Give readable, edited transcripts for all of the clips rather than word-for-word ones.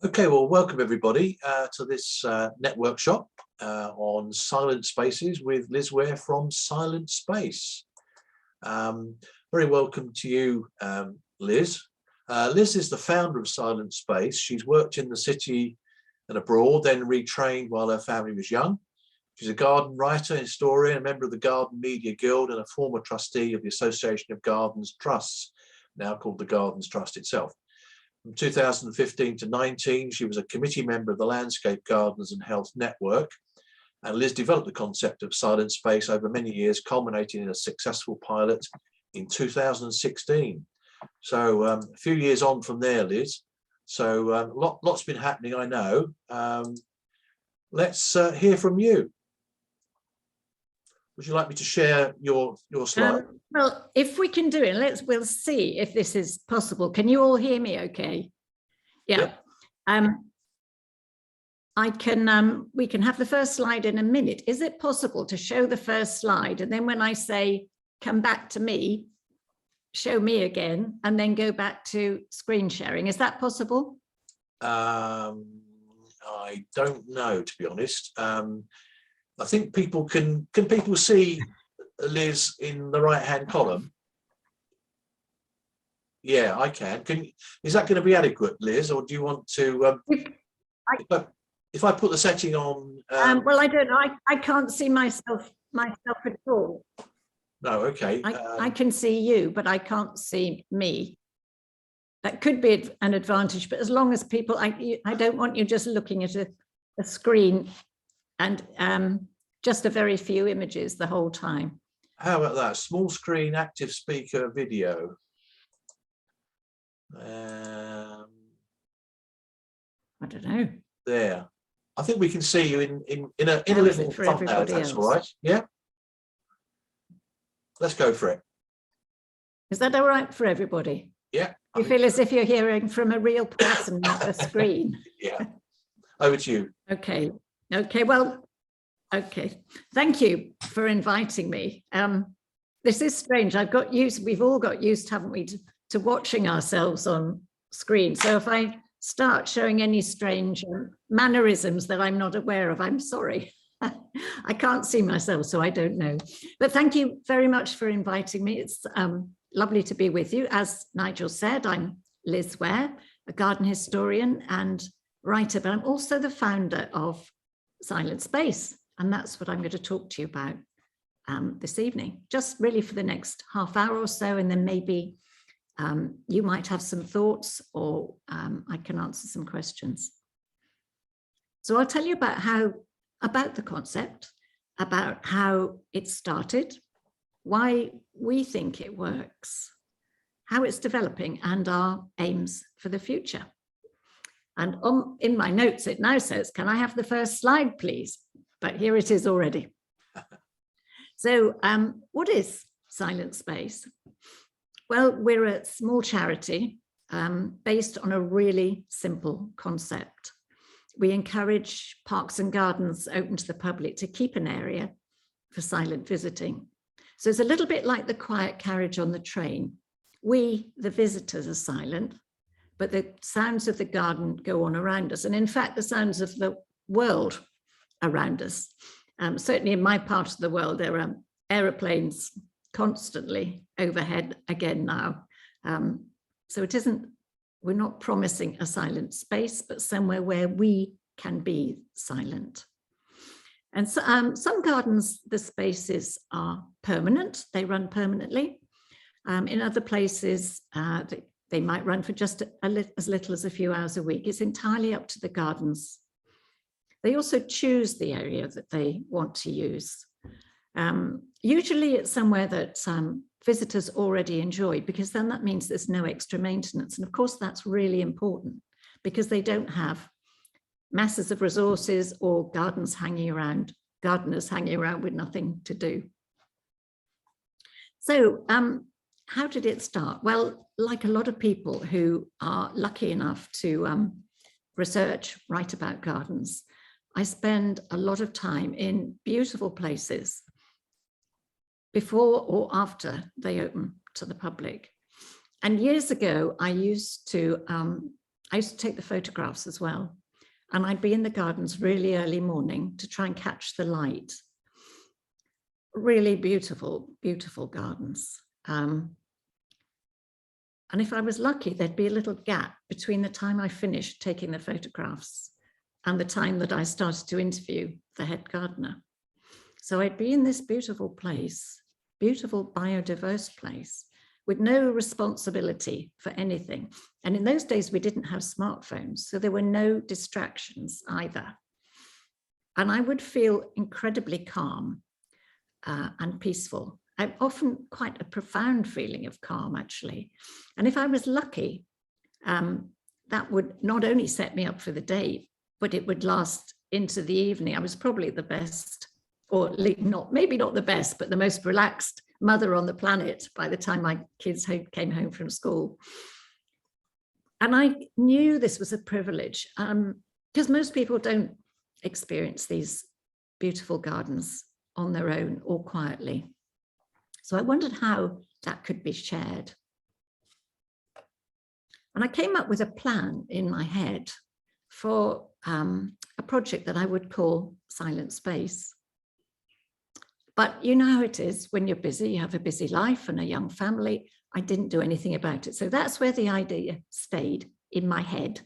Okay, well, welcome everybody to this Networkshop on silent spaces with Liz Ware from Silent Space. Very welcome to you, Liz. Liz is the founder of Silent Space. She's worked in the city and abroad, then retrained while her family was young. She's a garden writer, historian, a member of the Garden Media Guild, and a former trustee of the Association of Gardens Trusts, now called the Gardens Trust itself. From 2015 to 19, she was a committee member of the Landscape Gardeners and Health Network. And Liz developed the concept of silent space over many years, culminating in a successful pilot in 2016. So a few years on from there, Liz. So lots been happening, I know. Let's hear from you. Would you like me to share your slide? Well, if we can do it, we'll see if this is possible. Can you all hear me okay? Yeah. Yep. We can have the first slide in a minute. Is it possible to show the first slide, and then when I say come back to me, show me again, and then go back to screen sharing? Is that possible? I don't know, to be honest. I think people can people see Liz in the right hand column? Yeah, I can. Is that going to be adequate, Liz, or do you want to if I put the setting on well, I don't know. I can't see myself at all. No, okay. I can see you, but I can't see me. That could be an advantage, but as long as people, I don't want you just looking at a screen and just a very few images the whole time. How about that? Small screen, active speaker, video. I don't know. There. I think we can see you in a little thumbnail, if that's all right. Yeah. Let's go for it. Is that all right for everybody? Yeah. You feel as if you're hearing from a real person, not a screen. Yeah. Over to you. Okay. Okay. Well, okay. Thank you for inviting me. This is strange. We've all got used, haven't we, to watching ourselves on screen. So if I start showing any strange mannerisms that I'm not aware of, I'm sorry. I can't see myself, so I don't know. But thank you very much for inviting me. It's lovely to be with you. As Nigel said, I'm Liz Ware, a garden historian and writer, but I'm also the founder of Silent Space. And that's what I'm going to talk to you about this evening, just really for the next half hour or so. And then maybe you might have some thoughts, or I can answer some questions. So I'll tell you about the concept, about how it started, why we think it works, how it's developing, and our aims for the future. And in my notes, it now says, can I have the first slide, please? But here it is already. So what is Silent Space? Well, we're a small charity based on a really simple concept. We encourage parks and gardens open to the public to keep an area for silent visiting. So it's a little bit like the quiet carriage on the train. We, the visitors, are silent, but the sounds of the garden go on around us. And in fact, the sounds of the world around us. Certainly in my part of the world, there are aeroplanes constantly overhead again now. So we're not promising a silent space, but somewhere where we can be silent. And so, some gardens, the spaces are permanent, they run permanently. In other places, they might run for just as little as a few hours a week. It's entirely up to the gardens. They also choose the area that they want to use. Usually it's somewhere that visitors already enjoy, because then that means there's no extra maintenance. And of course, that's really important, because they don't have masses of resources or gardeners hanging around with nothing to do. So how did it start? Well, like a lot of people who are lucky enough to write about gardens, I spend a lot of time in beautiful places before or after they open to the public. And years ago, I used to I used to take the photographs as well. And I'd be in the gardens really early morning to try and catch the light. Really beautiful, beautiful gardens. And if I was lucky, there'd be a little gap between the time I finished taking the photographs and the time that I started to interview the head gardener. So I'd be in this beautiful place, beautiful biodiverse place, with no responsibility for anything. And in those days, we didn't have smartphones, so there were no distractions either. And I would feel incredibly calm and peaceful. I'm often quite a profound feeling of calm, actually. And if I was lucky, that would not only set me up for the day, but it would last into the evening. I was probably the best, or not, maybe not the best, but the most relaxed mother on the planet by the time my kids came home from school. And I knew this was a privilege because most people don't experience these beautiful gardens on their own or quietly. So I wondered how that could be shared. And I came up with a plan in my head for a project that I would call Silent Space. But you know how it is when you're busy, you have a busy life and a young family. I didn't do anything about it. So that's where the idea stayed in my head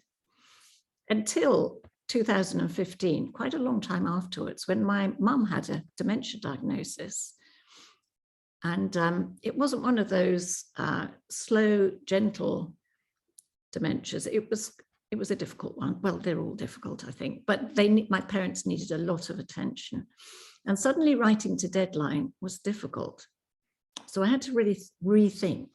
until 2015, quite a long time afterwards, when my mum had a dementia diagnosis. And it wasn't one of those slow, gentle dementias. It was a difficult one. Well, they're all difficult, I think, but my parents needed a lot of attention. And suddenly writing to deadline was difficult. So I had to really rethink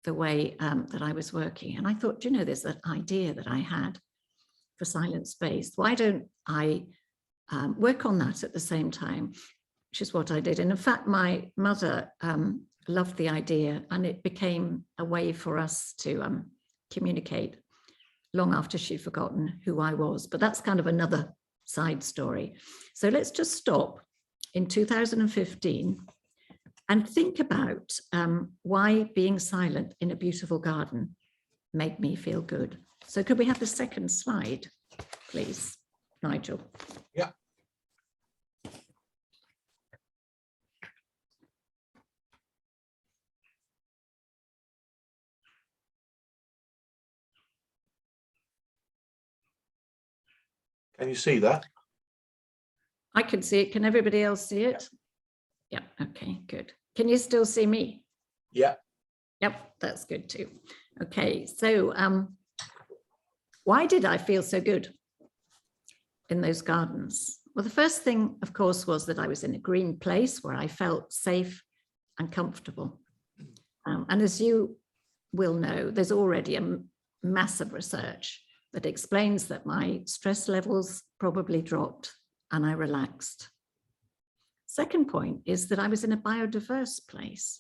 the way that I was working. And I thought, you know, there's that idea that I had for Silent Space. Why don't I work on that at the same time, which is what I did. And in fact, my mother loved the idea, and it became a way for us to communicate long after she'd forgotten who I was. But that's kind of another side story. So let's just stop in 2015 and think about why being silent in a beautiful garden made me feel good. So could we have the second slide, please, Nigel? Yeah. Can you see that? I can see it. Can everybody else see it? Yeah. Okay, good. Can you still see me? Yeah. Yep, that's good too. Okay, so why did I feel so good in those gardens? Well, the first thing, of course, was that I was in a green place where I felt safe and comfortable. And as you will know, there's already a massive research that explains that my stress levels probably dropped and I relaxed. Second point is that I was in a biodiverse place.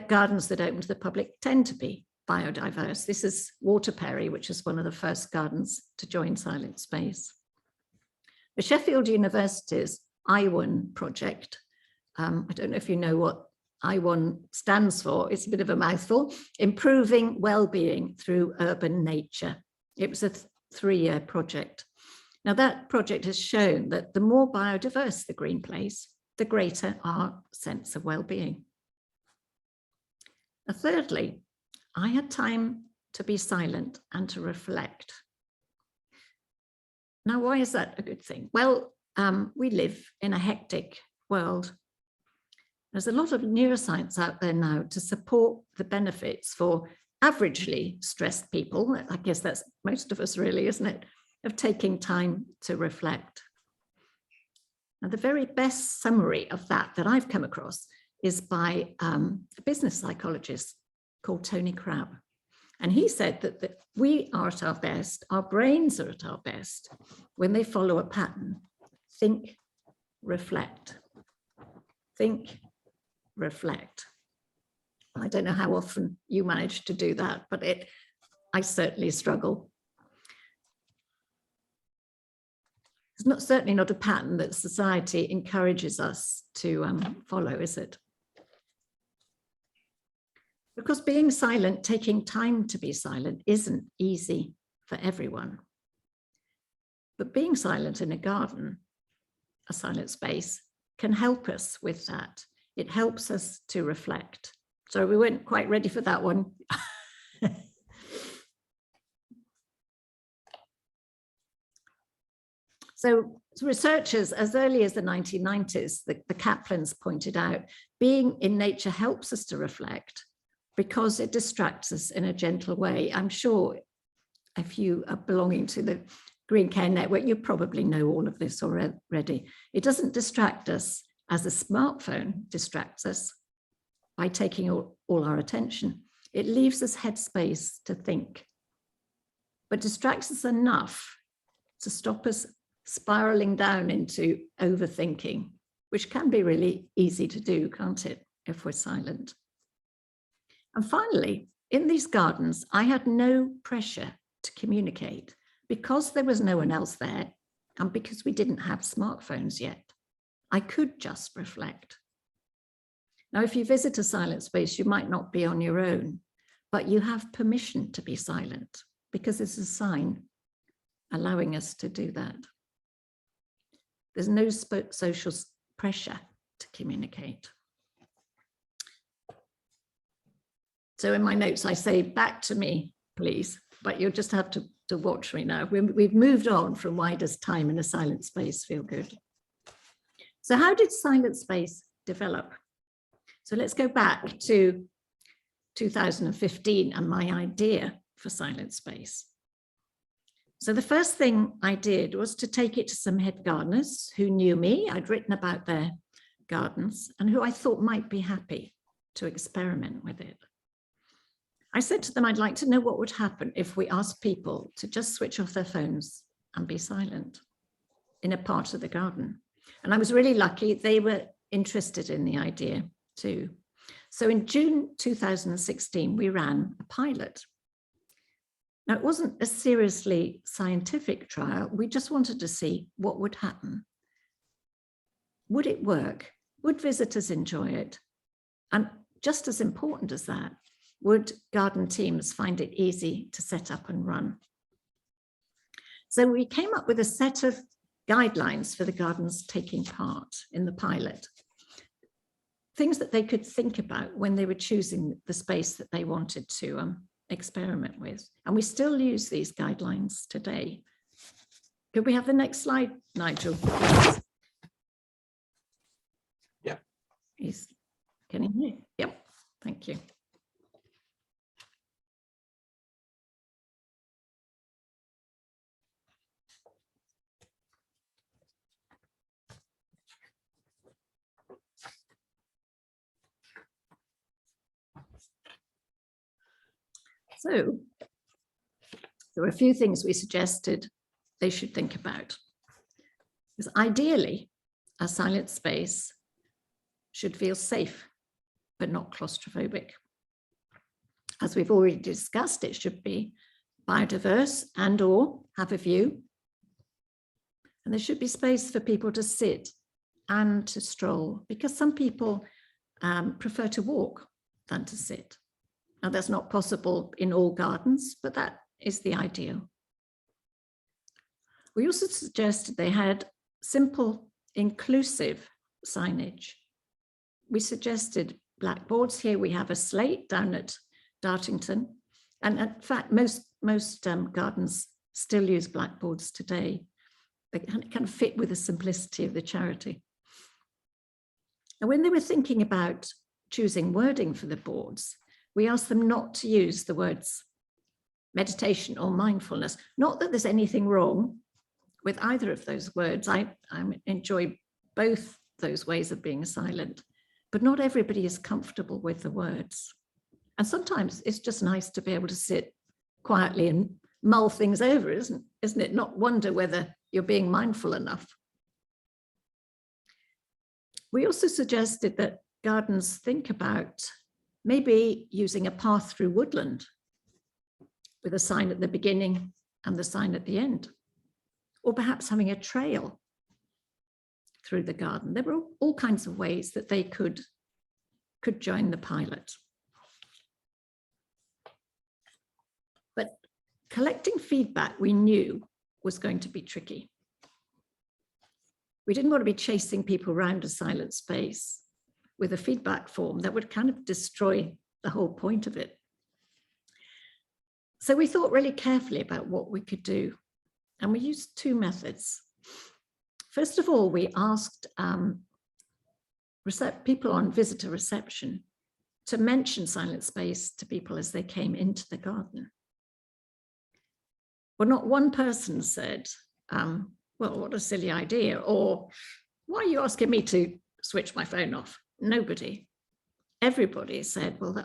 Gardens that open to the public tend to be biodiverse. This is Waterperry, which is one of the first gardens to join Silent Space. The Sheffield University's I1 project, I don't know if you know what I1 stands for, it's a bit of a mouthful, Improving Wellbeing Through Urban Nature. It was a 3-year project. Now that project has shown that the more biodiverse the green place, the greater our sense of well-being. Now, thirdly, I had time to be silent and to reflect. Now, why is that a good thing? Well, we live in a hectic world. There's a lot of neuroscience out there now to support the benefits for averagely stressed people. I guess that's most of us really, isn't it? Of taking time to reflect. And the very best summary of that I've come across is by a business psychologist called Tony Crabb. And he said that we are at our best, our brains are at our best when they follow a pattern. Think, reflect. Think, reflect. I don't know how often you manage to do that, but I certainly struggle. It's certainly not a pattern that society encourages us to follow, is it? Because being silent, taking time to be silent, isn't easy for everyone. But being silent in a garden, a silent space, can help us with that. It helps us to reflect. So we weren't quite ready for that one. So researchers, as early as the 1990s, the Kaplans pointed out, being in nature helps us to reflect because it distracts us in a gentle way. I'm sure if you are belonging to the Green Care Network, you probably know all of this already. It doesn't distract us as a smartphone distracts us by taking all our attention. It leaves us headspace to think, but distracts us enough to stop us spiraling down into overthinking, which can be really easy to do, can't it, if we're silent? And finally, in these gardens, I had no pressure to communicate because there was no one else there and because we didn't have smartphones yet. I could just reflect. Now, if you visit a silent space, you might not be on your own, but you have permission to be silent because it's a sign allowing us to do that. There's no social pressure to communicate. So in my notes, I say, back to me, please, but you'll just have to watch me now. We've moved on from why does time in a silent space feel good? So how did silent space develop? So let's go back to 2015 and my idea for silent space. So the first thing I did was to take it to some head gardeners who knew me. I'd written about their gardens and who I thought might be happy to experiment with it. I said to them, I'd like to know what would happen if we asked people to just switch off their phones and be silent in a part of the garden. And I was really lucky. They were interested in the idea too. So in June 2016, we ran a pilot. Now, it wasn't a seriously scientific trial. We just wanted to see what would happen. Would it work? Would visitors enjoy it? And just as important as that, would garden teams find it easy to set up and run? So we came up with a set of guidelines for the gardens taking part in the pilot. Things that they could think about when they were choosing the space that they wanted to experiment with. And we still use these guidelines today. Could we have the next slide, Nigel? Yeah. Can you hear? Yep, thank you. So there were a few things we suggested they should think about. Because ideally, a silent space should feel safe, but not claustrophobic. As we've already discussed, it should be biodiverse and or have a view. And there should be space for people to sit and to stroll, because some people prefer to walk than to sit. Now, that's not possible in all gardens, but that is the ideal. We also suggested they had simple, inclusive signage. We suggested blackboards. Here we have a slate down at Dartington. And in fact, most gardens still use blackboards today. They kind of fit with the simplicity of the charity. And when they were thinking about choosing wording for the boards, we asked them not to use the words meditation or mindfulness. Not that there's anything wrong with either of those words. I enjoy both those ways of being silent, but not everybody is comfortable with the words. And sometimes it's just nice to be able to sit quietly and mull things over, isn't it? Not wonder whether you're being mindful enough. We also suggested that gardens think about maybe using a path through woodland with a sign at the beginning and the sign at the end, or perhaps having a trail through the garden. There were all kinds of ways that they could join the pilot. collecting feedback we knew was going to be tricky. We didn't want to be chasing people around a silent space with a feedback form that would kind of destroy the whole point of it. So we thought really carefully about what we could do, and we used two methods. First of all, we asked people on visitor reception to mention silent space to people as they came into the garden. Well, not one person said, well, what a silly idea, or why are you asking me to switch my phone off? Nobody. Everybody said, well,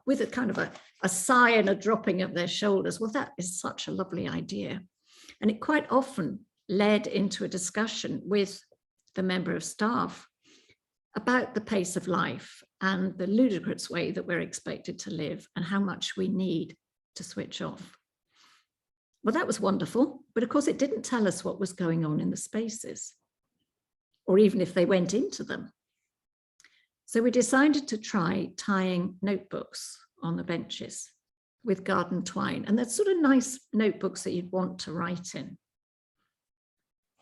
with a kind of a sigh and a dropping of their shoulders, well, that is such a lovely idea. And it quite often led into a discussion with the member of staff about the pace of life and the ludicrous way that we're expected to live and how much we need to switch off. Well, that was wonderful, but of course it didn't tell us what was going on in the spaces, or even if they went into them. So we decided to try tying notebooks on the benches with garden twine, and that's sort of nice notebooks that you'd want to write in.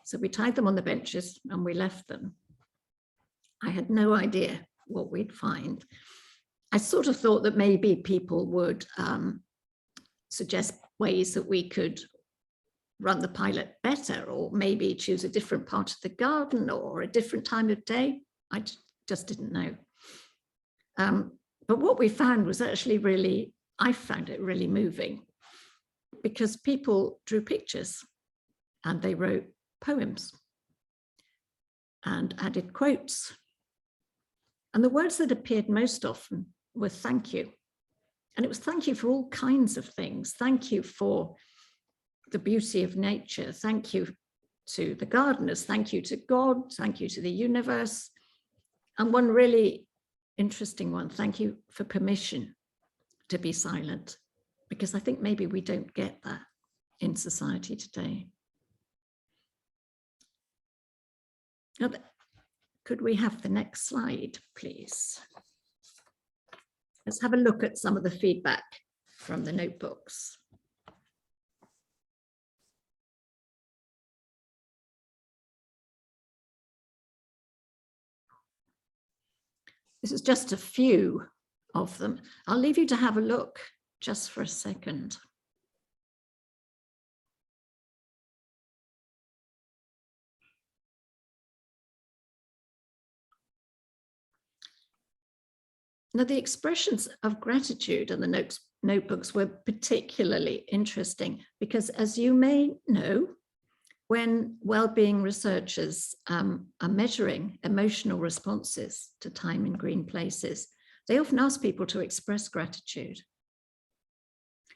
So we tied them on the benches and we left them. I had no idea what we'd find. I sort of thought that maybe people would suggest ways that we could run the pilot better, or maybe choose a different part of the garden or a different time of day. I just didn't know. But what we found was actually I found it really moving, because people drew pictures and they wrote poems and added quotes. And the words that appeared most often were thank you. And it was thank you for all kinds of things. Thank you for the beauty of nature. Thank you to the gardeners. Thank you to God. Thank you to the universe. And one really interesting one, thank you for permission to be silent, because I think maybe we don't get that in society today. Now, could we have the next slide, please? Let's have a look at some of the feedback from the notebooks. This is just a few of them. I'll leave you to have a look just for a second. Now, the expressions of gratitude in the notebooks were particularly interesting because, as you may know, when well-being researchers are measuring emotional responses to time in green places, they often ask people to express gratitude.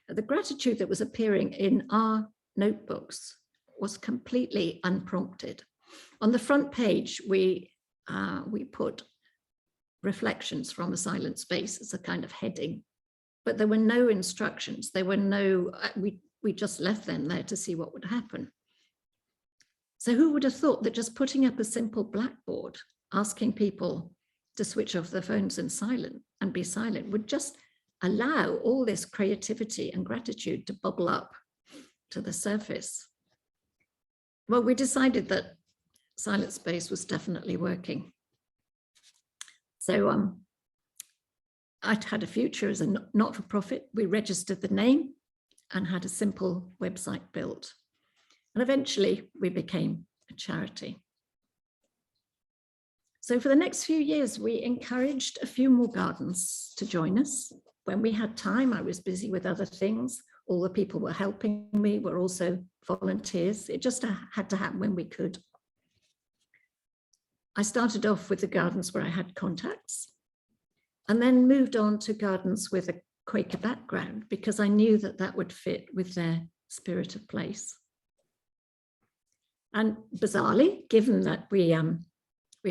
The gratitude that was appearing in our notebooks was completely unprompted. On the front page, we put reflections from a silent space as a kind of heading, but there were no instructions. There were no, we just left them there to see what would happen. So who would have thought that just putting up a simple blackboard, asking people to switch off their phones and be silent would just allow all this creativity and gratitude to bubble up to the surface? Well, we decided that silent space was definitely working. So I'd had a future as a not-for-profit. We registered the name and had a simple website built. And eventually we became a charity. So for the next few years, we encouraged a few more gardens to join us. When we had time, I was busy with other things. All the people who were helping me were also volunteers. It just had to happen when we could. I started off with the gardens where I had contacts, and then moved on to gardens with a Quaker background, because I knew that that would fit with their spirit of place. And bizarrely, given that we're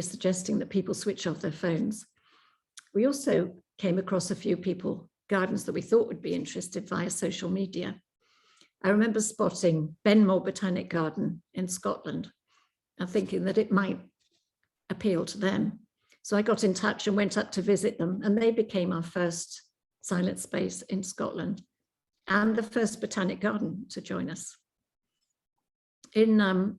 suggesting that people switch off their phones, we also came across a few gardens that we thought would be interested via social media. I remember spotting Benmore Botanic Garden in Scotland and thinking that it might appeal to them. So I got in touch and went up to visit them, and they became our first silent space in Scotland. and the first botanic garden to join us. In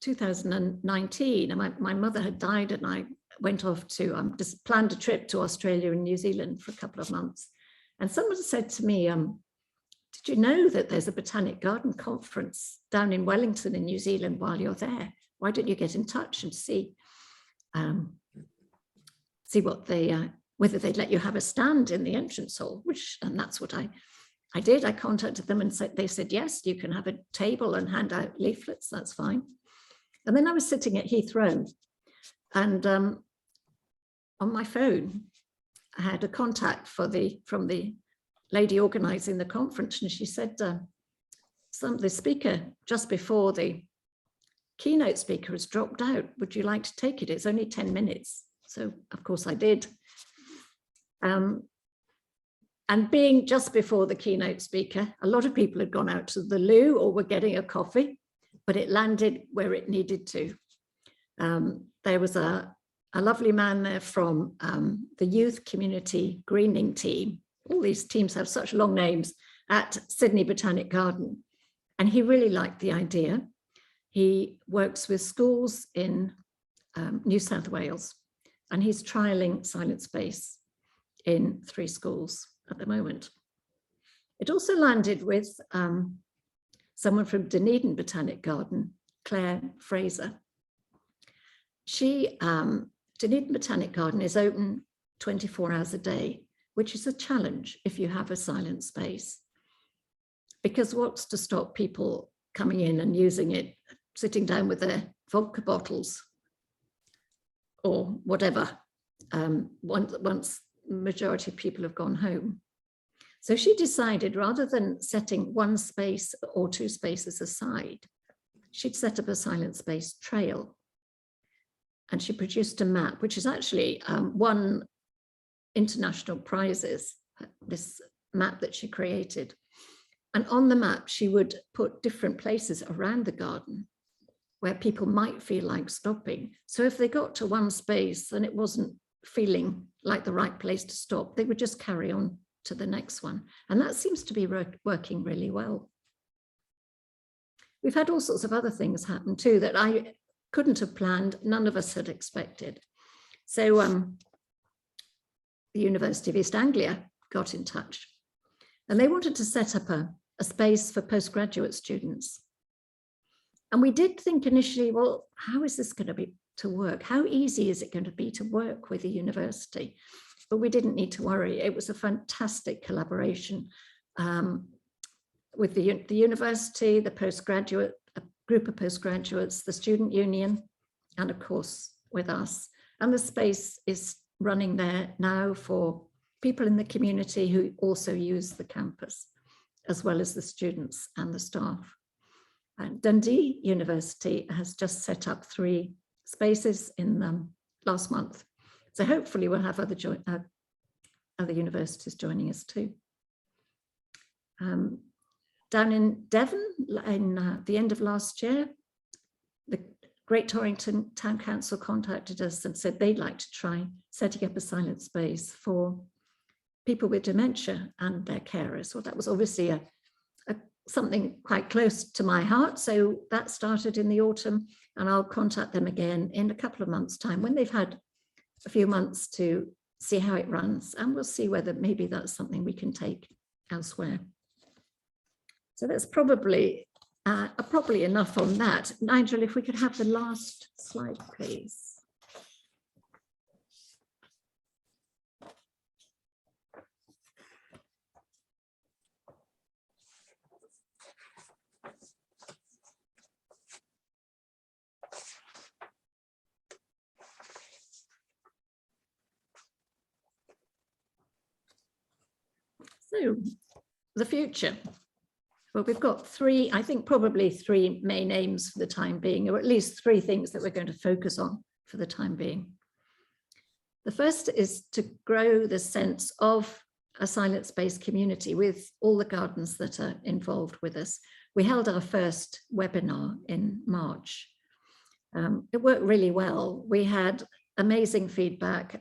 2019, my mother had died, and I went off to just planned a trip to Australia and New Zealand for a couple of months. And someone said to me, did you know that there's a botanic garden conference down in Wellington in New Zealand while you're there? Why don't you get in touch and see what they, whether they'd let you have a stand in the entrance hall, and that's what I did. I contacted them and they said, yes, you can have a table and hand out leaflets, that's fine. And then I was sitting at Heathrow, and on my phone, I had a contact from the lady organizing the conference, and she said, the speaker just before the keynote speaker has dropped out. Would you like to take it? It's only 10 minutes. So of course I did. And being just before the keynote speaker, a lot of people had gone out to the loo or were getting a coffee, but it landed where it needed to. There was a lovely man there from the youth community greening team. All these teams have such long names at Sydney Botanic Garden. And he really liked the idea. He works with schools in New South Wales, and he's trialing silent space in 3 schools at the moment. It also landed with someone from Dunedin Botanic Garden, Claire Fraser. Dunedin Botanic Garden is open 24 hours a day, which is a challenge if you have a silent space. Because what's to stop people coming in and using it, sitting down with their vodka bottles or whatever, once the majority of people have gone home. So she decided, rather than setting 1 space or 2 spaces aside, she'd set up a silent space trail. And she produced a map, which is actually won international prizes, this map that she created. And on the map, she would put different places around the garden where people might feel like stopping. So if they got to 1 space and it wasn't feeling like the right place to stop, they would just carry on to the next one. And that seems to be working really well. We've had all sorts of other things happen too that I couldn't have planned, none of us had expected. So the University of East Anglia got in touch, and they wanted to set up a space for postgraduate students. And we did think initially, well, how is this going to be to work? How easy is it going to be to work with a university? But we didn't need to worry. It was a fantastic collaboration with the university, the postgraduate, a group of postgraduates, the student union, and of course with us. And the space is running there now for people in the community who also use the campus, as well as the students and the staff. And Dundee University has just set up 3 spaces in last month. So hopefully we'll have other universities joining us too. Down in Devon, in the end of last year, the Great Torrington Town Council contacted us and said they'd like to try setting up a silent space for people with dementia and their carers. Well, that was obviously something quite close to my heart. So that started in the autumn, and I'll contact them again in a couple of months' time when they've had a few months to see how it runs, and we'll see whether maybe that's something we can take elsewhere. So that's probably enough on that. Nigel, if we could have the last slide, please. So the future. Well, we've got 3, I think probably 3 main aims for the time being, or at least 3 things that we're going to focus on for the time being. The first is to grow the sense of a silent space community with all the gardens that are involved with us. We held our first webinar in March. It worked really well. We had amazing feedback.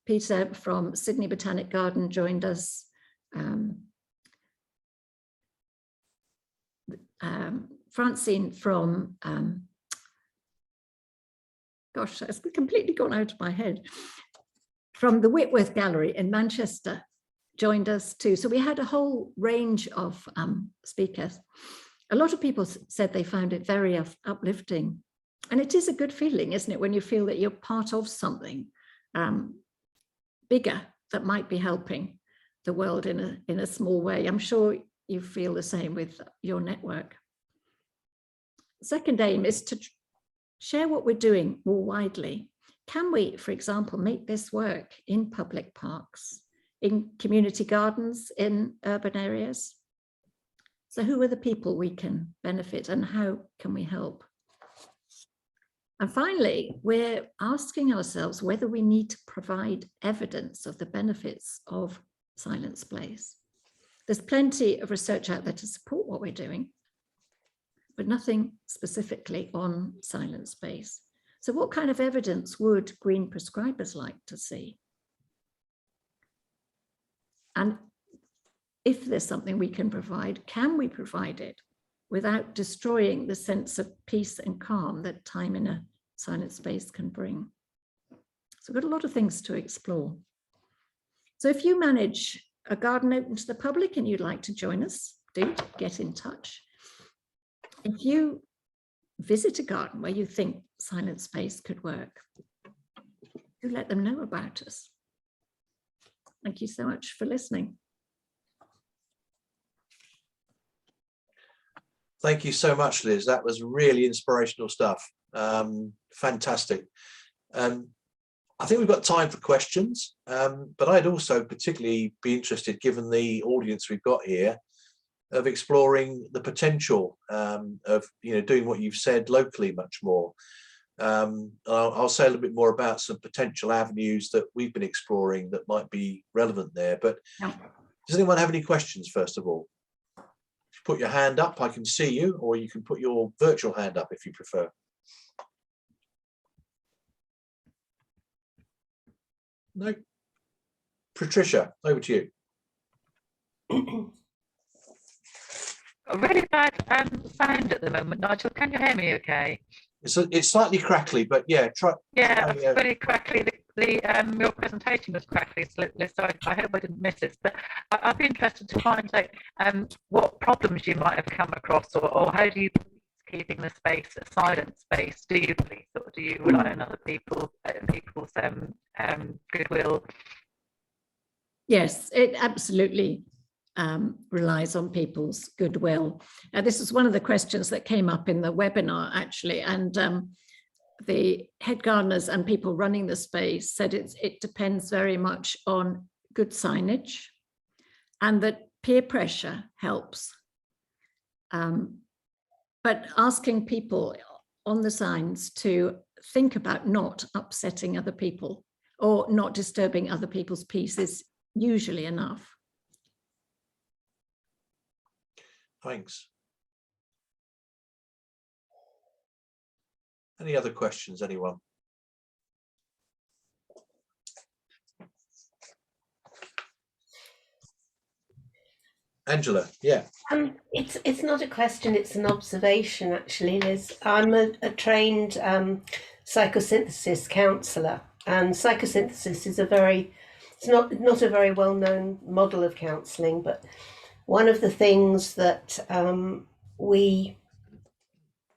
Peter from Sydney Botanic Garden joined us. Francine from, gosh, that's completely gone out of my head, from the Whitworth Gallery in Manchester, joined us too. So we had a whole range of speakers. A lot of people said they found it very uplifting. And it is a good feeling, isn't it, when you feel that you're part of something bigger that might be helping the world in a small way. I'm sure you feel the same with your network. Second aim is to share what we're doing more widely. Can we, for example, make this work in public parks, in community gardens, in urban areas? So who are the people we can benefit and how can we help? And finally, we're asking ourselves whether we need to provide evidence of the benefits of silent space. There's plenty of research out there to support what we're doing, but nothing specifically on silent space. So what kind of evidence would green prescribers like to see? And if there's something we can provide, can we provide it without destroying the sense of peace and calm that time in a silent space can bring? So we've got a lot of things to explore. So if you manage a garden open to the public and you'd like to join us, do get in touch. If you visit a garden where you think silent space could work, do let them know about us. Thank you so much for listening. Thank you so much, Liz. That was really inspirational stuff. Fantastic. I think we've got time for questions, but I'd also particularly be interested, given the audience we've got here, of exploring the potential of doing what you've said locally much more. I'll say a little bit more about some potential avenues that we've been exploring that might be relevant there. But does anyone have any questions, first of all? Put your hand up, I can see you, or you can put your virtual hand up if you prefer. No. Patricia, over to you. A really bad sound at the moment, Nigel. Can you hear me okay? It's slightly crackly, but yeah, try. Yeah, it's very crackly. Your presentation was crackly, so I hope I didn't miss it. But I'd be interested to find out what problems you might have come across, or how do you keeping the space a silent space? Do you police, or do you rely on other people's goodwill? Yes, it absolutely relies on people's goodwill. This is one of the questions that came up in the webinar, actually, and the head gardeners and people running the space said it depends very much on good signage and that peer pressure helps. But asking people on the signs to think about not upsetting other people or not disturbing other people's peace is usually enough. Thanks. Any other questions, anyone? Angela, yeah. It's not a question, it's an observation, actually, Liz. I'm a trained psychosynthesis counsellor, and psychosynthesis is it's not a very well-known model of counselling, but one of the things that we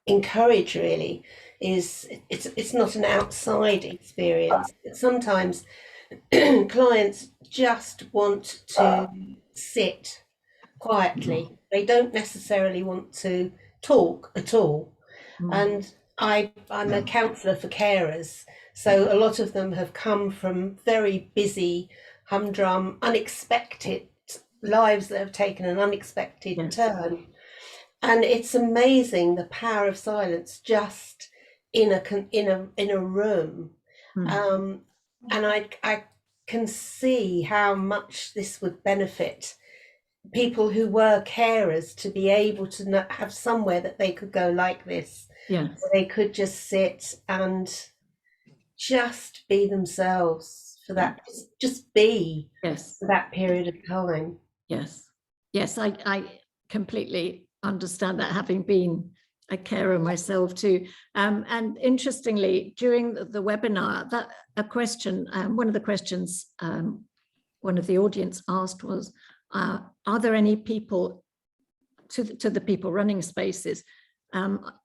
encourage really is it's not an outside experience. Sometimes clients just want to sit quietly. They don't necessarily want to talk at all. And I'm a counsellor for carers, so a lot of them have come from very busy, humdrum, unexpected lives that have taken an unexpected turn. And it's amazing the power of silence just in a room. And I can see how much this would benefit people who were carers to be able to have somewhere that they could go like this. Where they could just sit and just be themselves for that, just be for that period of time. Yes, I completely understand that, having been a carer myself too. And interestingly, during the webinar, that a question, one of the questions one of the audience asked was, are there any people, to the people running spaces,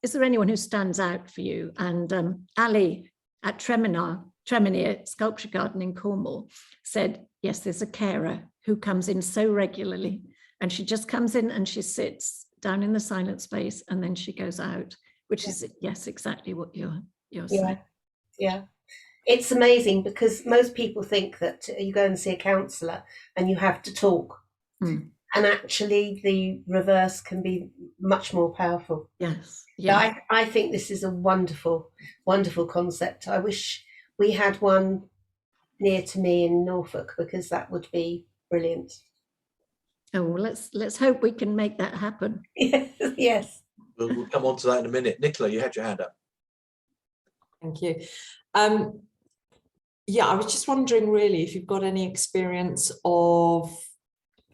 is there anyone who stands out for you? And Ali at Treminier Sculpture Garden in Cornwall said, yes, there's a carer who comes in so regularly, and she just comes in and she sits down in the silent space and then she goes out, which is, yes, exactly what you're saying. Yeah. It's amazing because most people think that you go and see a counsellor and you have to talk. And actually the reverse can be much more powerful. Yes. Yeah. I think this is a wonderful, wonderful concept. I wish we had one near to me in Norfolk, because that would be brilliant. Oh, well, let's hope we can make that happen. Yes. We'll come on to that in a minute. Nicola, you had your hand up. Thank you. Yeah, I was just wondering really if you've got any experience of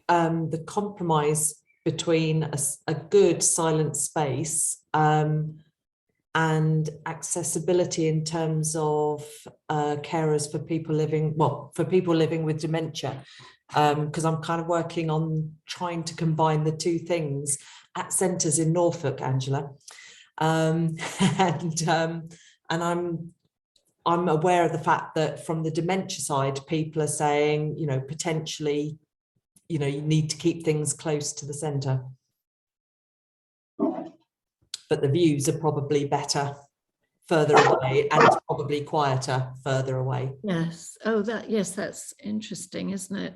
the compromise between a good silent space and accessibility in terms of carers for people living, with dementia, because I'm kind of working on trying to combine the two things at centres in Norfolk, Angela, and I'm aware of the fact that from the dementia side, people are saying, you know, potentially, you know, you need to keep things close to the centre. But the views are probably better further away, and it's probably quieter further away. Yes. Oh, that's interesting, isn't it?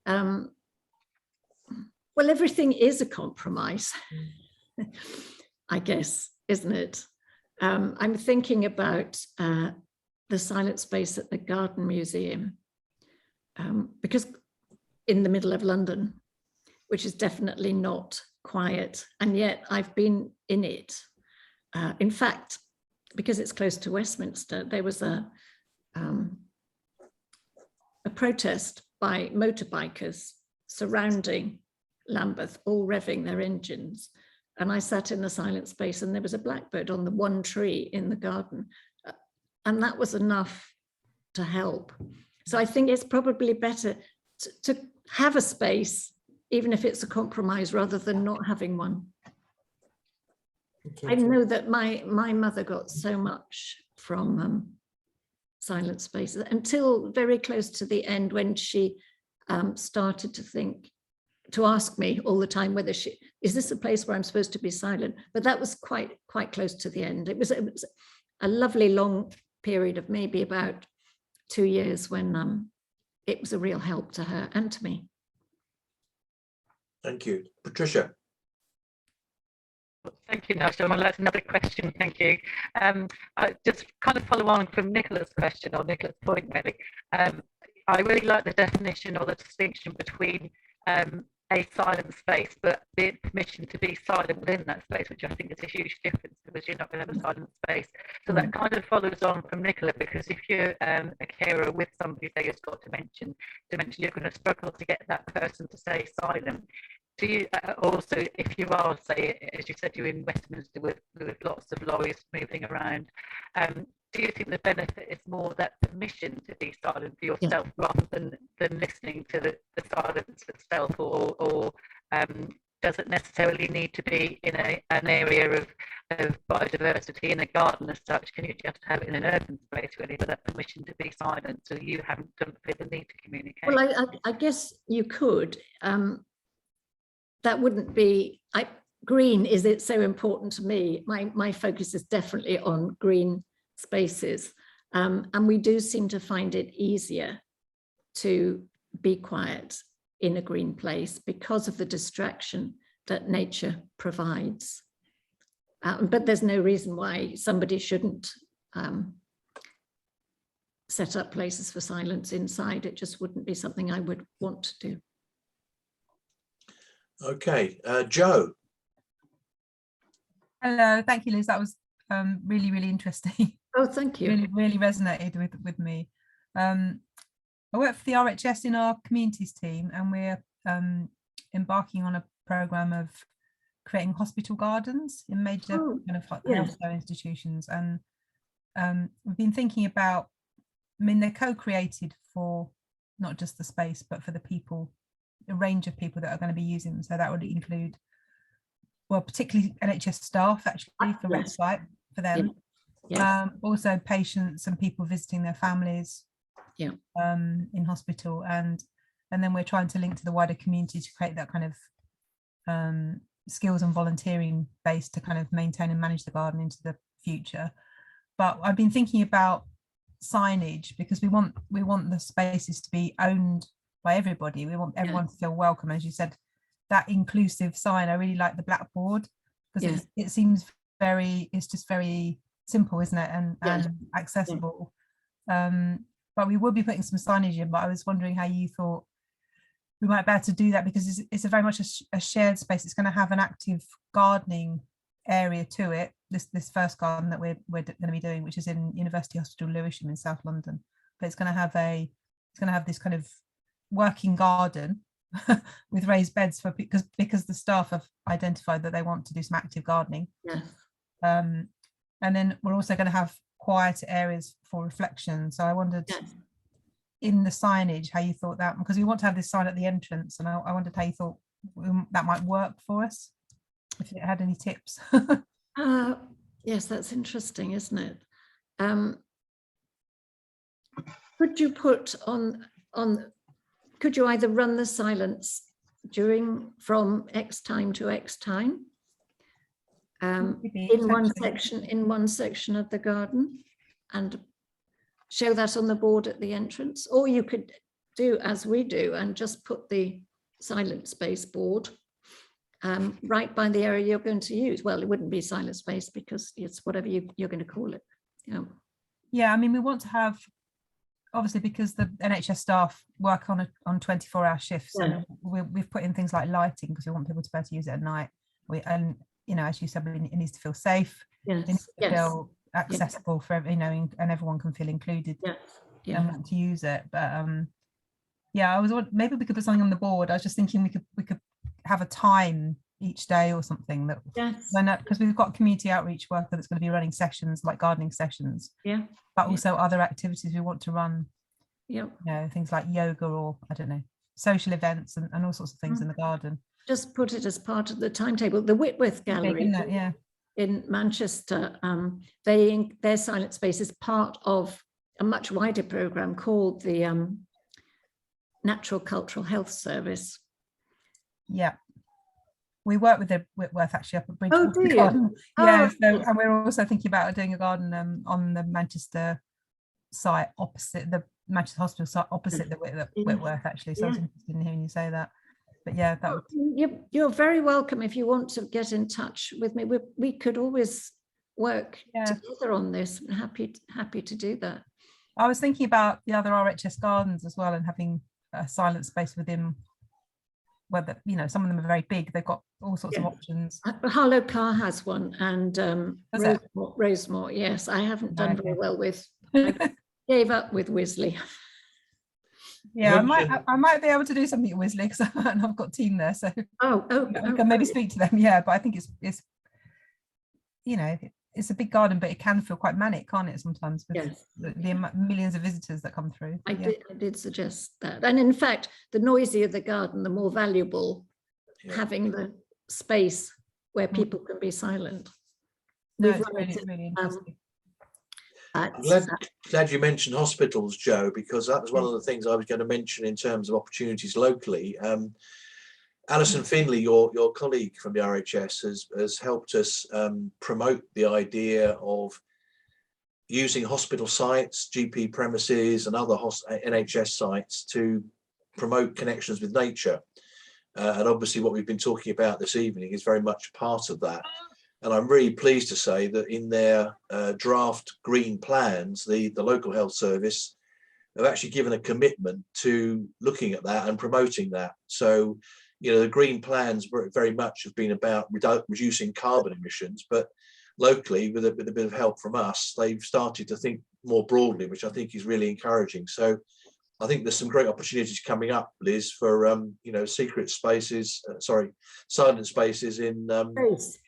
Well, everything is a compromise, I guess, isn't it? I'm thinking about the silent space at the Garden Museum, because in the middle of London, which is definitely not quiet, and yet I've been in it. In fact, because it's close to Westminster, there was a protest by motorbikers surrounding Lambeth, all revving their engines. And I sat in the silent space and there was a blackbird on the one tree in the garden. And that was enough to help. So I think it's probably better to have a space, even if it's a compromise, rather than not having one. I know that my mother got so much from silent spaces until very close to the end, when she started to ask me all the time whether is this a place where I'm supposed to be silent? But that was quite close to the end. It was a lovely long period of maybe about 2 years when it was a real help to her and to me. Thank you. Patricia. Thank you, Nigel. That's another question. Thank you. I just kind of follow on from Nicola's question, or Nicola's point, really. I really like the definition or the distinction between a silent space, but the permission to be silent within that space, which I think is a huge difference, because you're not going to have a silent space. So that kind of follows on from Nicola, because if you're a carer with somebody, say, who's got dementia, you're going to struggle to get that person to stay silent. Do you also, if you are, say, as you said, you're in Westminster with lots of lorries moving around, do you think the benefit is more that permission to be silent for yourself, rather than listening to the silence itself, or does it necessarily need to be in an area of biodiversity in a garden as such? Can you just have it in an urban space, really, for that permission to be silent, so you don't feel the need to communicate? Well, I guess you could. That wouldn't be, green, is it so important to me? My focus is definitely on green spaces. And we do seem to find it easier to be quiet in a green place because of the distraction that nature provides. But there's no reason why somebody shouldn't set up places for silence inside. It just wouldn't be something I would want to do. Okay, Joe. Hello, thank you, Liz. That was really, really interesting. Oh, thank you. Really resonated with me. I work for the RHS in our communities team, and we're embarking on a programme of creating hospital gardens in major kind of healthcare institutions. And we've been thinking about, I mean, they're co-created for not just the space, but for the people, a range of people that are going to be using them. So that would include, well, particularly NHS staff, actually, for respite for them. Also patients and people visiting their families in hospital. And then we're trying to link to the wider community to create that kind of skills and volunteering base to kind of maintain and manage the garden into the future. But I've been thinking about signage, because we want the spaces to be owned by everybody. We want everyone to feel welcome. As you said, that inclusive sign, I really like the blackboard, because it seems it's just very simple, isn't it, and accessible. But we will be putting some signage in, but I was wondering how you thought we might be able to do that, because it's a very much a shared space. It's going to have an active gardening area to it, this first garden that we're going to be doing, which is in University Hospital Lewisham in South London. But it's going to have this kind of working garden with raised beds for because the staff have identified that they want to do some active gardening. And then we're also going to have quieter areas for reflection. So I wondered in the signage how you thought that, because we want to have this sign at the entrance, and I wondered how you thought that might work for us, if you had any tips. Yes, that's interesting, isn't it? Could you put on could you either run the silence from X time to X time in one section of the garden, and show that on the board at the entrance? Or you could do as we do and just put the silent space board right by the area you're going to use. Well, it wouldn't be silent space because it's whatever you're going to call it. I mean, we want to have, obviously, because the NHS staff work on 24-hour shifts, and we've put in things like lighting because we want people to be able to use it at night. And as you said, it needs to feel safe. It needs to feel accessible for and everyone can feel included and want to use it. But I was, maybe we could put something on the board. I was just thinking we could have a time each day or something that, because we've got community outreach worker that's going to be running sessions like gardening sessions, but also other activities we want to run, things like yoga, or I don't know, social events and all sorts of things in the garden. Just put it as part of the timetable. The Whitworth Gallery in Manchester, their silent space is part of a much wider programme called the Natural Cultural Health Service. We work with the Whitworth actually up at Bridgewater. Oh, do you? Garden. And we're also thinking about doing a garden on the Manchester site opposite the Manchester Hospital site opposite the Whitworth actually. So I was interested in hearing you say that. But that would... You're very welcome if you want to get in touch with me. We could always work together on this. I'm happy to do that. I was thinking about the other RHS gardens as well, and having a silent space within, whether some of them are very big, they've got all sorts of options. Harlow Car has one, and Rosemore, yes. I haven't done very well with, I gave up with Wisley. I might be able to do something at Wisley because I've got a team there, so I can maybe speak to them. But I think it's it's a big garden, but it can feel quite manic, can't it, sometimes, with the millions of visitors that come through. I did suggest that. And in fact, the noisier the garden, the more valuable having the space where people can be silent. It's really interesting. I'm glad you mentioned hospitals, Joe, because that was one of the things I was going to mention in terms of opportunities locally. Alison Finley, your colleague from the RHS, has helped us promote the idea of using hospital sites, GP premises and other NHS sites to promote connections with nature. And obviously what we've been talking about this evening is very much part of that. And I'm really pleased to say that in their draft green plans, the local health service have actually given a commitment to looking at that and promoting that. So, the green plans very much have been about reducing carbon emissions, but locally, with a bit of help from us, they've started to think more broadly, which I think is really encouraging. So I think there's some great opportunities coming up, Liz, for you know, secret spaces, silent spaces in Space.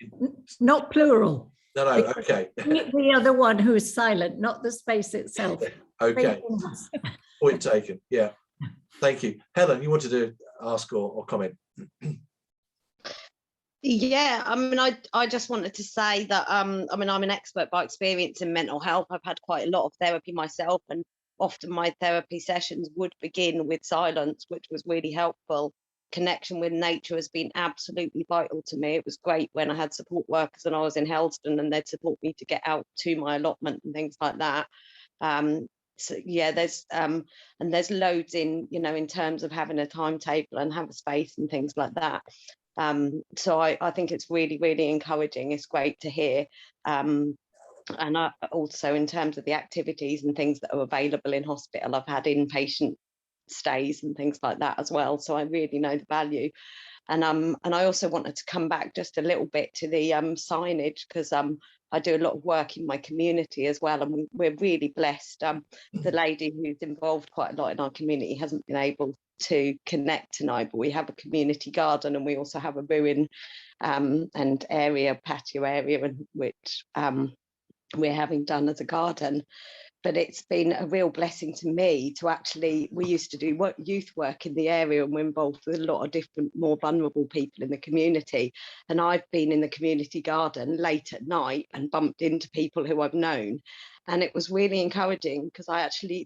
Not plural. no, okay. The other one who is silent, not the space itself. Okay, point taken. Yeah, thank you. Helen, you wanted to ask or comment? Yeah, I mean, I just wanted to say that I mean, I'm an expert by experience in mental health. I've had quite a lot of therapy myself, and often my therapy sessions would begin with silence, which was really helpful. Connection with nature has been absolutely vital to me. It was great when I had support workers and I was in Helston, and they'd support me to get out to my allotment and things like that. So yeah, there's loads in, you know, in terms of having a timetable and have a space and things like that. So I think it's really, really encouraging. It's great to hear. And also in terms of the activities and things that are available in hospital, I've had inpatient stays and things like that as well. So I really know the value. And I also wanted to come back just a little bit to the signage, because I do a lot of work in my community as well, and we're really blessed. The lady who's involved quite a lot in our community hasn't been able to connect tonight, but we have a community garden, and we also have a ruin and area, patio area, and which we're having done as a garden. But it's been a real blessing to me to actually, we used to do youth work in the area, and we're involved with a lot of different, more vulnerable people in the community. And I've been in the community garden late at night and bumped into people who I've known. And it was really encouraging, because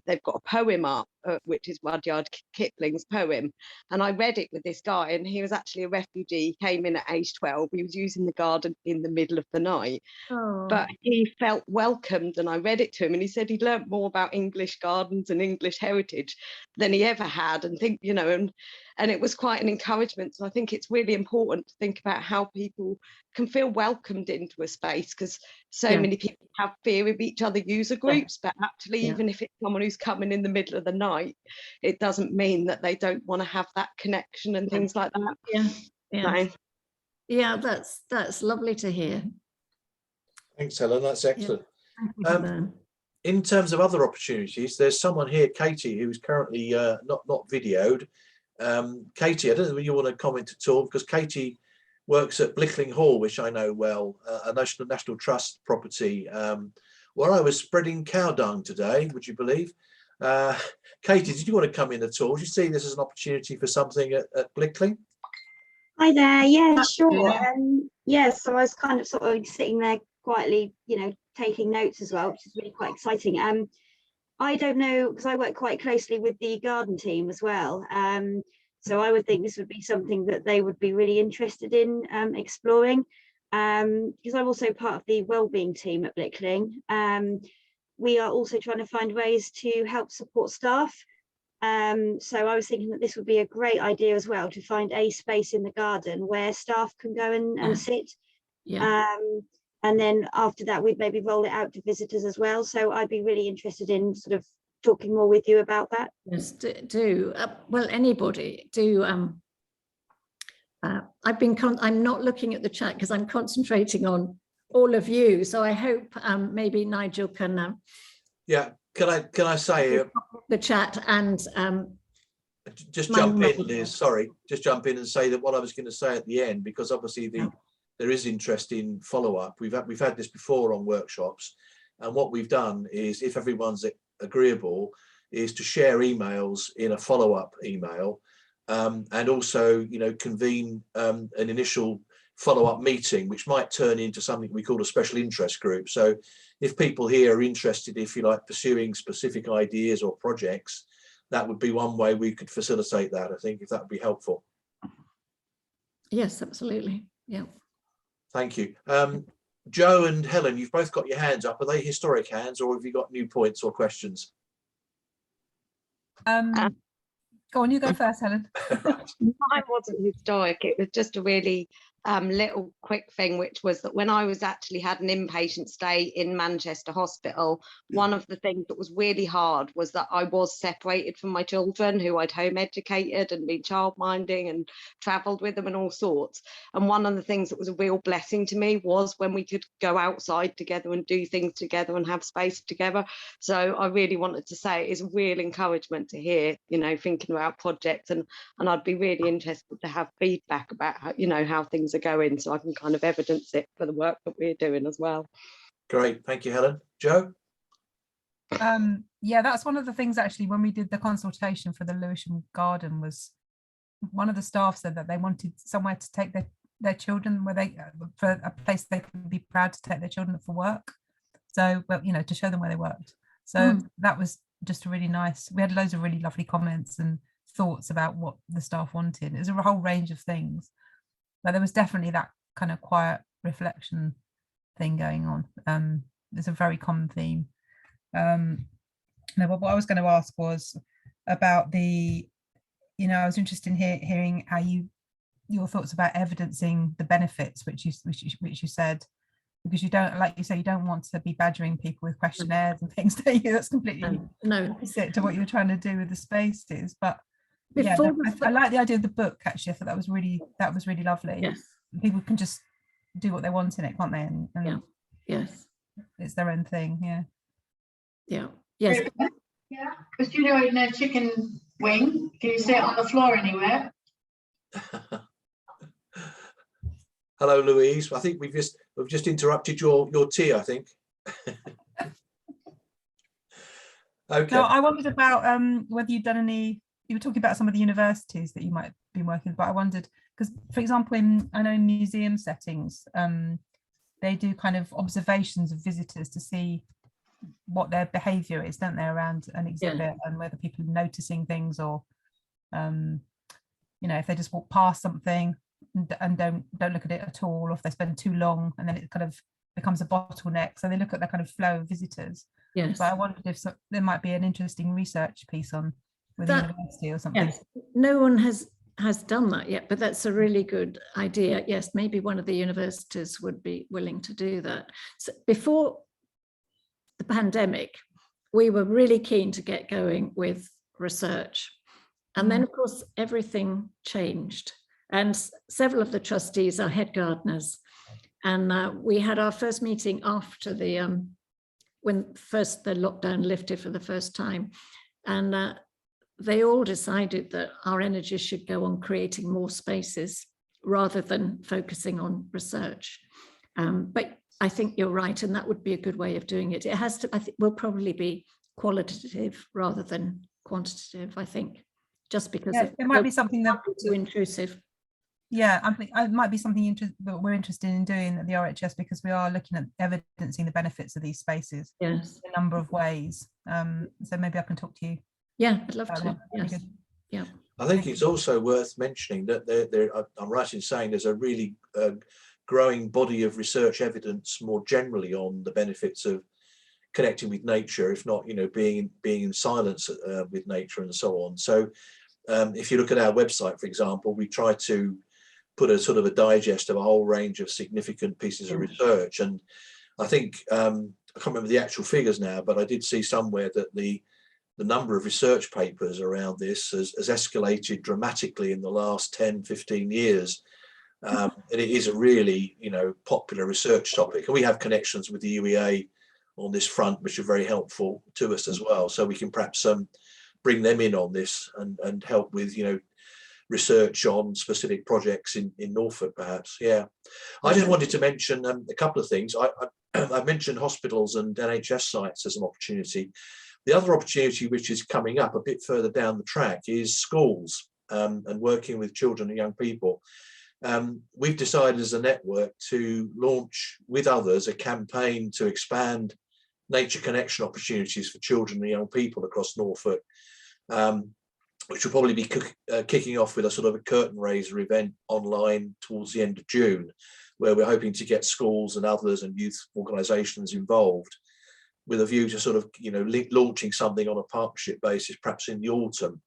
they've got a poem up, which is Rudyard Kipling's poem. And I read it with this guy, and he was actually a refugee. He came in at age 12. He was using the garden in the middle of the night. Oh. But he felt welcomed, and I read it to him, and he said he'd learnt more about English gardens and English heritage than he ever had. And think, you know, and it was quite an encouragement. So I think it's really important to think about how people can feel welcomed into a space, because so many people have fear of each other user groups, but actually even if it's someone who's coming in the middle of the night, it doesn't mean that they don't want to have that connection and things like that. Yeah, that's lovely to hear. Thanks, Helen, that's excellent. In terms of other opportunities, there's someone here, Katie, who's currently not videoed. Katie, I don't know if you want to comment at all, because Katie works at Blickling Hall, which I know well, a National Trust property, where I was spreading cow dung today, would you believe? Katie, did you want to come in at all? Do you see this as an opportunity for something at Blickling? Hi there, yeah, sure. Yeah, so I was kind of sort of sitting there quietly, you know, taking notes as well, which is really quite exciting. I don't know, because I work quite closely with the garden team as well. So I would think this would be something that they would be really interested in exploring, because I'm also part of the wellbeing team at Blickling. We are also trying to find ways to help support staff. So I was thinking that this would be a great idea as well, to find a space in the garden where staff can go and sit. And then after that, we'd maybe roll it out to visitors as well. So I'd be really interested in sort of talking more with you about that. Yes, do. Well, anybody do. I'm not looking at the chat because I'm concentrating on all of you. So I hope maybe Nigel can. Yeah, can I say the chat and just jump in, Liz. Sorry, just jump in and say that what I was going to say at the end, because obviously there is interest in follow-up. We've had this before on workshops, and what we've done is, if everyone's agreeable, is to share emails in a follow-up email, and also, you know, convene an initial follow-up meeting, which might turn into something we call a special interest group. So if people here are interested, if you like, pursuing specific ideas or projects, that would be one way we could facilitate that, I think, if that would be helpful. Yes, absolutely. Yeah. Thank you. Joe and Helen, you've both got your hands up. Are they historic hands, or have you got new points or questions? Go on, you go first, Helen. Mine wasn't historic. It was just a really little quick thing, which was that when I was actually had an inpatient stay in Manchester Hospital, one of the things that was really hard was that I was separated from my children, who I'd home educated and been childminding and travelled with them and all sorts. And one of the things that was a real blessing to me was when we could go outside together and do things together and have space together. So I really wanted to say it is a real encouragement to hear, you know, thinking about projects, and I'd be really interested to have feedback about how, you know, how things are going, so I can kind of evidence it for the work that we're doing as well. Great, thank you, Helen. Joe? Yeah, that's one of the things actually when we did the consultation for the Lewisham Garden, was one of the staff said that they wanted somewhere to take their children, where they for a place they can be proud to take their children for work. So, well, you know, to show them where they worked. So that was just a really nice, we had loads of really lovely comments and thoughts about what the staff wanted. It was a whole range of things, but there was definitely that kind of quiet reflection thing going on. It's a very common theme. Now, what I was going to ask was about the, you know, I was interested in hearing how your thoughts about evidencing the benefits, which you said, because you don't, like you say, you don't want to be badgering people with questionnaires and things, don't you? That's completely opposite to what you're trying to do with the spaces. But yeah, I like the idea of the book, actually. I thought that was really lovely. Yes. People can just do what they want in it, can't they? And yes, it's their own thing. Yeah. Yes. Yeah. Because you know, in a chicken wing, can you sit on the floor anywhere? Hello, Louise. I think we've just interrupted your tea, I think. Okay. No, I wondered about whether you've done any. You were talking about some of the universities that you might be working with, but I wondered, because, for example, I know in museum settings, they do kind of observations of visitors to see what their behaviour is, don't they, around an exhibit, and whether people are noticing things, or you know, if they just walk past something and don't look at it at all, or if they spend too long and then it kind of becomes a bottleneck. So they look at that kind of flow of visitors. Yes. But I wondered if there might be an interesting research piece on with the university or something. Yes. No one has done that yet, but that's a really good idea. Yes, maybe one of the universities would be willing to do that. So before the pandemic, we were really keen to get going with research. And then, of course, everything changed. And several of the trustees are head gardeners. And we had our first meeting after the, when first the lockdown lifted for the first time. And they all decided that our energy should go on creating more spaces rather than focusing on research. But I think you're right, and that would be a good way of doing it. It has to, I think, will probably be qualitative rather than quantitative, I think, just because it might be something that too intrusive. Yeah, I think it might be something that we're interested in doing at the RHS, because we are looking at evidencing the benefits of these spaces in a number of ways. So maybe I can talk to you. Yeah, I'd love to. Yes. Yeah. I think it's also worth mentioning that I'm right in saying there's a really growing body of research evidence more generally on the benefits of connecting with nature, if not, you know, being in silence with nature and so on. So if you look at our website, for example, we try to put a sort of a digest of a whole range of significant pieces of research. And I think, I can't remember the actual figures now, but I did see somewhere that the number of research papers around this has escalated dramatically in the last 10, 15 years. And it is a really, you know, popular research topic. And we have connections with the UEA on this front, which are very helpful to us as well. So we can perhaps bring them in on this and help with, you know, research on specific projects in Norfolk, perhaps. Yeah. I just wanted to mention a couple of things. I mentioned hospitals and NHS sites as an opportunity. The other opportunity which is coming up a bit further down the track is schools and working with children and young people. We've decided as a network to launch with others a campaign to expand nature connection opportunities for children and young people across Norfolk, which will probably be kicking off with a sort of a curtain raiser event online towards the end of June, where we're hoping to get schools and others and youth organisations involved, with a view to sort of, you know, launching something on a partnership basis, perhaps in the autumn.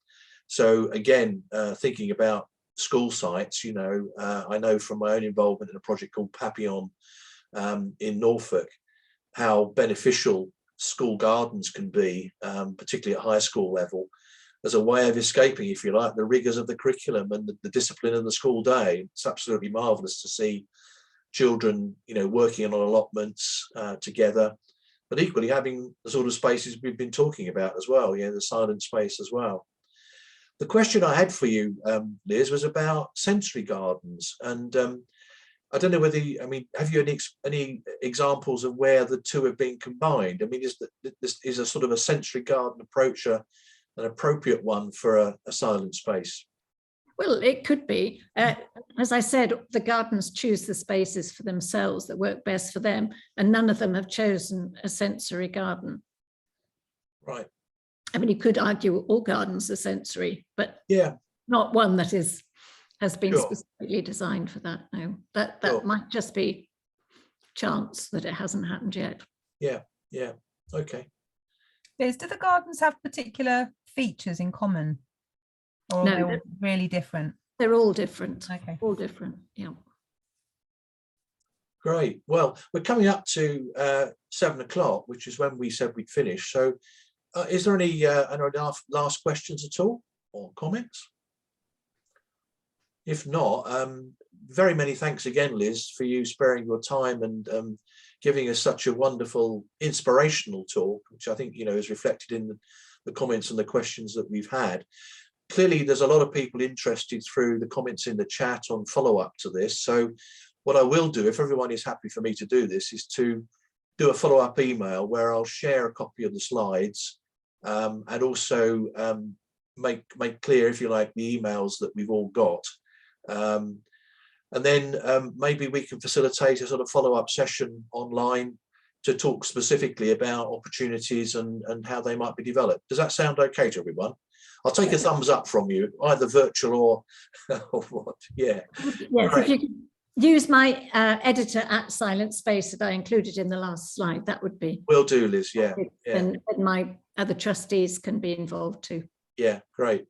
So again, thinking about school sites, you know, I know from my own involvement in a project called Papillon in Norfolk, how beneficial school gardens can be, particularly at high school level, as a way of escaping, if you like, the rigors of the curriculum and the discipline of the school day. It's absolutely marvellous to see children, you know, working on allotments together, but equally having the sort of spaces we've been talking about as well, you know, the silent space as well. The question I had for you, Liz, was about sensory gardens, and I don't know whether I mean, have you any examples of where the two have been combined? I mean, is a sort of a sensory garden approach an appropriate one for a silent space? Well, it could be. As I said, the gardens choose the spaces for themselves that work best for them, and none of them have chosen a sensory garden. Right. I mean, you could argue all gardens are sensory, but yeah, not one that has been sure. specifically designed for that. No, that Sure. might just be chance that it hasn't happened yet. Yeah, okay. Liz, do the gardens have particular features in common, or No, they're all really different? They're all different. Okay. All different. Yeah. Great. Well, we're coming up to 7 o'clock, which is when we said we'd finish. So is there any last questions at all or comments? If not, very many thanks again, Liz, for you sparing your time and giving us such a wonderful, inspirational talk, which I think, you know, is reflected in the comments and the questions that we've had. Clearly, there's a lot of people interested through the comments in the chat on follow-up to this. So what I will do, if everyone is happy for me to do this, is to do a follow-up email where I'll share a copy of the slides and also make clear, if you like, the emails that we've all got. And then maybe we can facilitate a sort of follow-up session online to talk specifically about opportunities and how they might be developed. Does that sound okay to everyone? I'll take a thumbs up from you, either virtual or what. Yeah. Yes, if you could use my editor at Silent Space that I included in the last slide, that would be. Will do, Liz. Yeah. And my other trustees can be involved too. Yeah, great.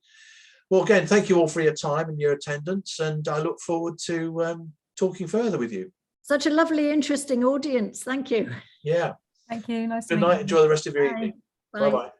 Well, again, thank you all for your time and your attendance, and I look forward to talking further with you. Such a lovely, interesting audience. Thank you. Yeah. Thank you. Nice to Good meet night. you. Enjoy the rest of your Bye. evening. Bye. Bye-bye.